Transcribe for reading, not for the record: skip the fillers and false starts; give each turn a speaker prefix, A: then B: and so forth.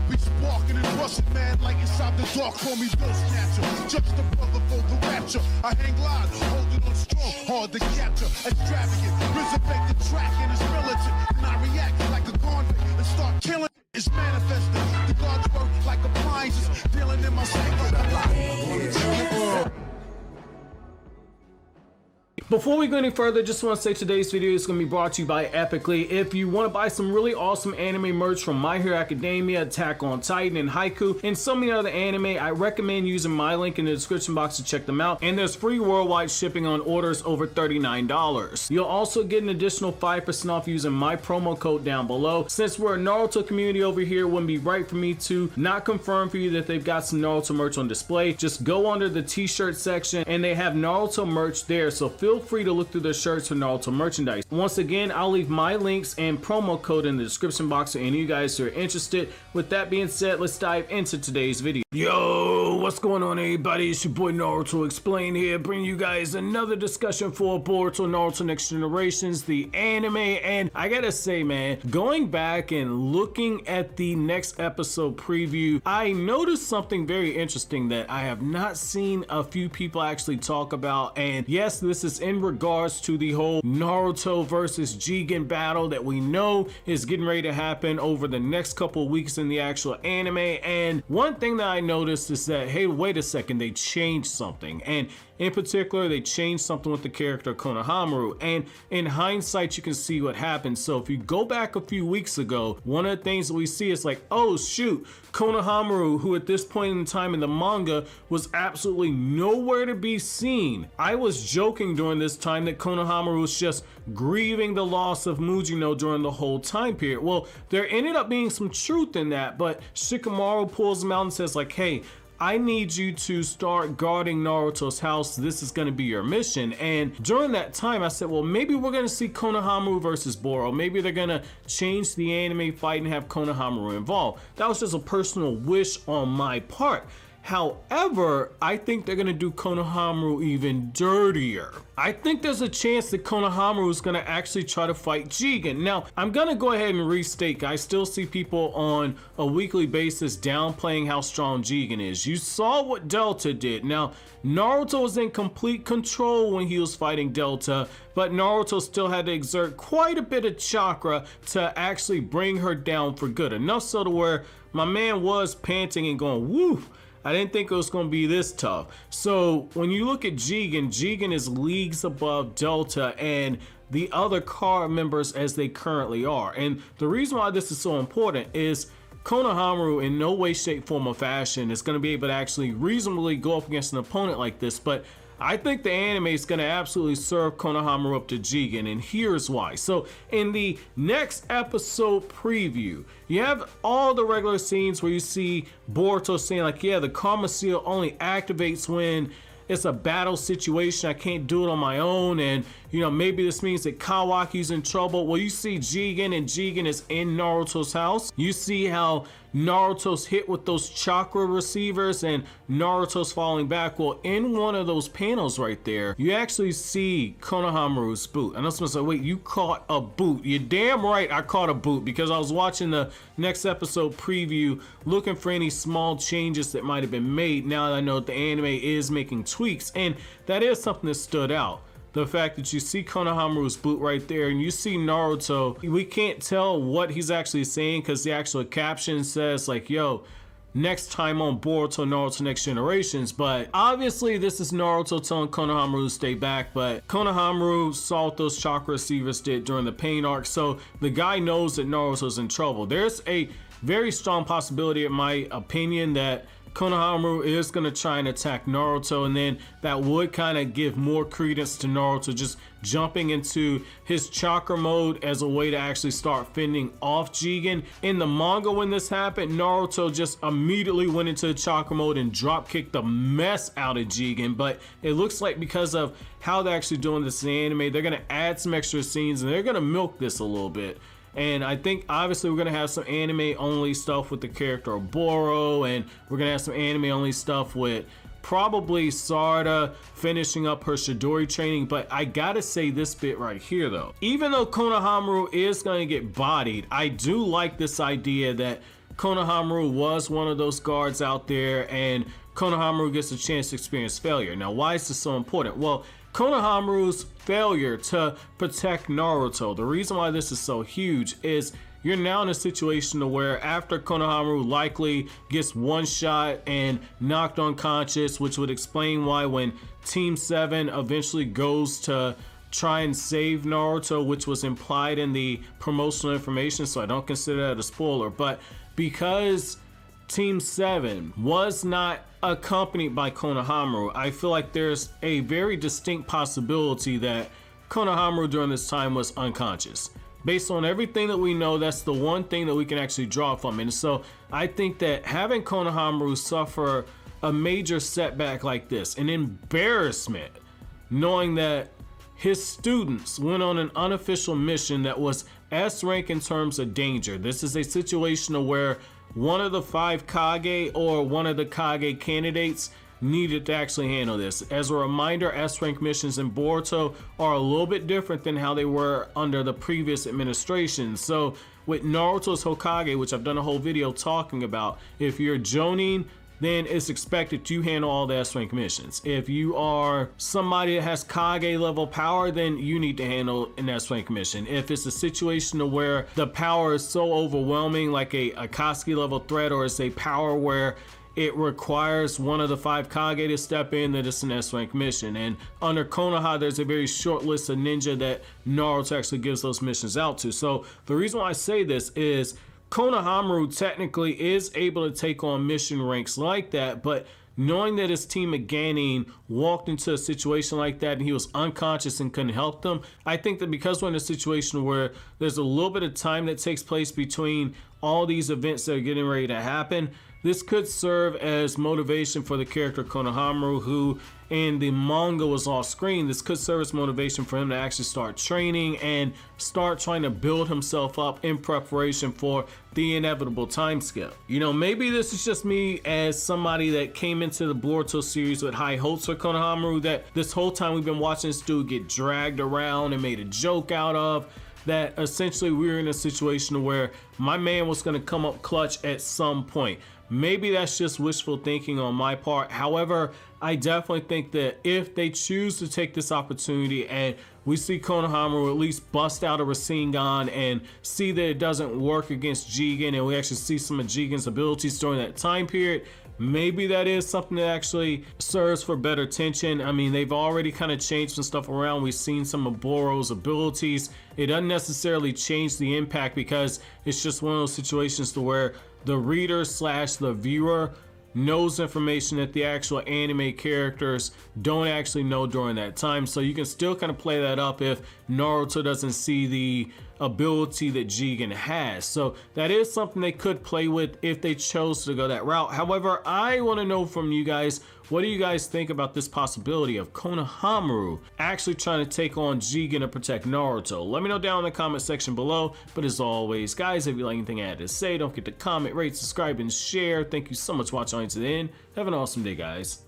A: be sparking and rushing, man, like inside the dark. Call me Bill Snatcher, just the brother for the rapture. I hang live, holding on strong, hard to capture. Extravagant, resurrect the track and it's militant. And I react like a convict and start killing. It's manifesting. The gods work like appliances, dealing in my sacred life.
B: Before we go any further, just want to say today's video is going to be brought to you by Epicly. If you want to buy some really awesome anime merch from My Hero Academia, Attack on Titan, and Haiku, and so many other anime, I recommend using my link in the description box to check them out. And there's free worldwide shipping on orders over $39. You'll also get an additional 5% off using my promo code down below. Since we're a Naruto community over here, it wouldn't be right for me to not confirm for you that they've got some Naruto merch on display. Just go under the t-shirt section and they have Naruto merch there, so feel free to look through their shirts for Naruto merchandise. Once again, I'll leave my links and promo code in the description box for any of you guys who are interested. With that being said, let's dive into today's video. Yo, what's going on, everybody? It's your boy Naruto Explain here, bringing you guys another discussion for Boruto Naruto Next Generations, the anime. And I gotta say, man, going back and looking at the next episode preview, I noticed something very interesting that I have not seen a few people actually talk about. And yes, this is in regards to the whole Naruto versus Jigen battle that we know is getting ready to happen over the next couple of weeks in the actual anime. And one thing that I noticed is that, hey, wait a second, they changed something. And in particular, they changed something with the character Konohamaru, and in hindsight, you can see what happened. So if you go back a few weeks ago, one of the things that we see is like, oh shoot, Konohamaru, who at this point in time in the manga was absolutely nowhere to be seen. I was joking during this time that Konohamaru was just grieving the loss of Mujino during the whole time period. Well, there ended up being some truth in that, but Shikamaru pulls him out and says like, hey, I need you to start guarding Naruto's house. This is going to be your mission. And during that time, I said, well, maybe we're going to see Konohamaru versus Boro. Maybe they're going to change the anime fight and have Konohamaru involved. That was just a personal wish on my part. However, I think they're going to do Konohamaru even dirtier. I think there's a chance that Konohamaru is going to actually try to fight Jigen. Now, I'm going to go ahead and restate, I still see people on a weekly basis downplaying how strong Jigen is. You saw what Delta did. Now, Naruto was in complete control when he was fighting Delta, but Naruto still had to exert quite a bit of chakra to actually bring her down for good. Enough so to where my man was panting and going, woo. I didn't think it was going to be this tough. So when you look at Jigen, Jigen is leagues above Delta and the other card members as they currently are. And the reason why this is so important is Konohamaru in no way, shape, form, or fashion is going to be able to actually reasonably go up against an opponent like this. But I think the anime is going to absolutely serve Konohamaru up to Jigen, and here's why. So in the next episode preview, you have all the regular scenes where you see Boruto saying like, yeah, the Karma Seal only activates when it's a battle situation. I can't do it on my own. And, you know, maybe this means that Kawaki's in trouble. Well, you see Jigen, and Jigen is in Naruto's house. You see how Naruto's hit with those chakra receivers and Naruto's falling back. Well, in one of those panels right there, you actually see Konohamaru's boot. And I was gonna say, wait, you caught a boot? You're damn right I caught a boot, because I was watching the next episode preview looking for any small changes that might have been made now that I know that the anime is making tweaks, and that is something that stood out. The fact that you see Konohamaru's boot right there and you see Naruto, we can't tell what he's actually saying because the actual caption says like, yo, next time on Boruto Naruto Next Generations. But obviously this is Naruto telling Konohamaru to stay back, but Konohamaru saw what those chakra receivers did during the pain arc, so the guy knows that Naruto's in trouble. There's a very strong possibility, in my opinion, that Konohamaru is going to try and attack Naruto, and then that would kind of give more credence to Naruto just jumping into his chakra mode as a way to actually start fending off Jigen. In the manga, when this happened, Naruto just immediately went into chakra mode and drop kicked the mess out of Jigen, but it looks like because of how they're actually doing this in the anime, they're going to add some extra scenes and they're going to milk this a little bit. And I think obviously we're going to have some anime only stuff with the character of Boro, and we're going to have some anime only stuff with probably Sarada finishing up her Chidori training. But I gotta say this bit right here though, even though Konohamaru is going to get bodied, I do like this idea that Konohamaru was one of those guards out there, and Konohamaru gets a chance to experience failure. Now, why is this so important? Well, Konohamaru's failure to protect Naruto, the reason why this is so huge is you're now in a situation to where after Konohamaru likely gets one shot and knocked unconscious, which would explain why when Team 7 eventually goes to try and save Naruto, which was implied in the promotional information, so I don't consider that a spoiler, but because Team 7 was not accompanied by Konohamaru, I feel like there's a very distinct possibility that Konohamaru during this time was unconscious. Based on everything that we know, that's the one thing that we can actually draw from it. And so I think that having Konohamaru suffer a major setback like this, an embarrassment, knowing that his students went on an unofficial mission that was S rank in terms of danger. This is a situation where one of the 5 Kage or one of the Kage candidates needed to actually handle this. As a reminder, S rank missions in Boruto are a little bit different than how they were under the previous administration. So with Naruto's Hokage, which I've done a whole video talking about, if you're Jonin, then it's expected you handle all the S rank missions. If you are somebody that has Kage level power, then you need to handle an S rank mission. If it's a situation where the power is so overwhelming, like a Akatsuki level threat, or it's a power where it requires one of the 5 Kage to step in, that it's an S rank mission. And under Konoha, there's a very short list of ninja that Naruto actually gives those missions out to. So the reason why I say this is Konohamaru technically is able to take on mission ranks like that, but knowing that his team of Ganin walked into a situation like that and he was unconscious and couldn't help them, I think that because we're in a situation where there's a little bit of time that takes place between all these events that are getting ready to happen, this could serve as motivation for the character Konohamaru, who in the manga was off screen. This could serve as motivation for him to actually start training and start trying to build himself up in preparation for the inevitable time skip. You know, maybe this is just me as somebody that came into the Boruto series with high hopes for Konohamaru, that this whole time we've been watching this dude get dragged around and made a joke out of, that essentially we were in a situation where my man was going to come up clutch at some point. Maybe that's just wishful thinking on my part. However, I definitely think that if they choose to take this opportunity and we see Konohamaru at least bust out a Rasengan and see that it doesn't work against Jigen, and we actually see some of Jigen's abilities during that time period, maybe that is something that actually serves for better tension. I mean, they've already kind of changed some stuff around. We've seen some of Boro's abilities. It doesn't necessarily change the impact because it's just one of those situations to where the reader slash the viewer knows information that the actual anime characters don't actually know during that time. So you can still kind of play that up if Naruto doesn't see the ability that Jigen has. So that is something they could play with if they chose to go that route. However, I want to know from you guys, what do you guys think about this possibility of Konohamaru actually trying to take on Jigen to protect Naruto? Let me know down in the comment section below. But as always, guys, if you like anything I had to say, don't forget to comment, rate, subscribe, and share. Thank you so much for watching to the end. Have an awesome day, guys.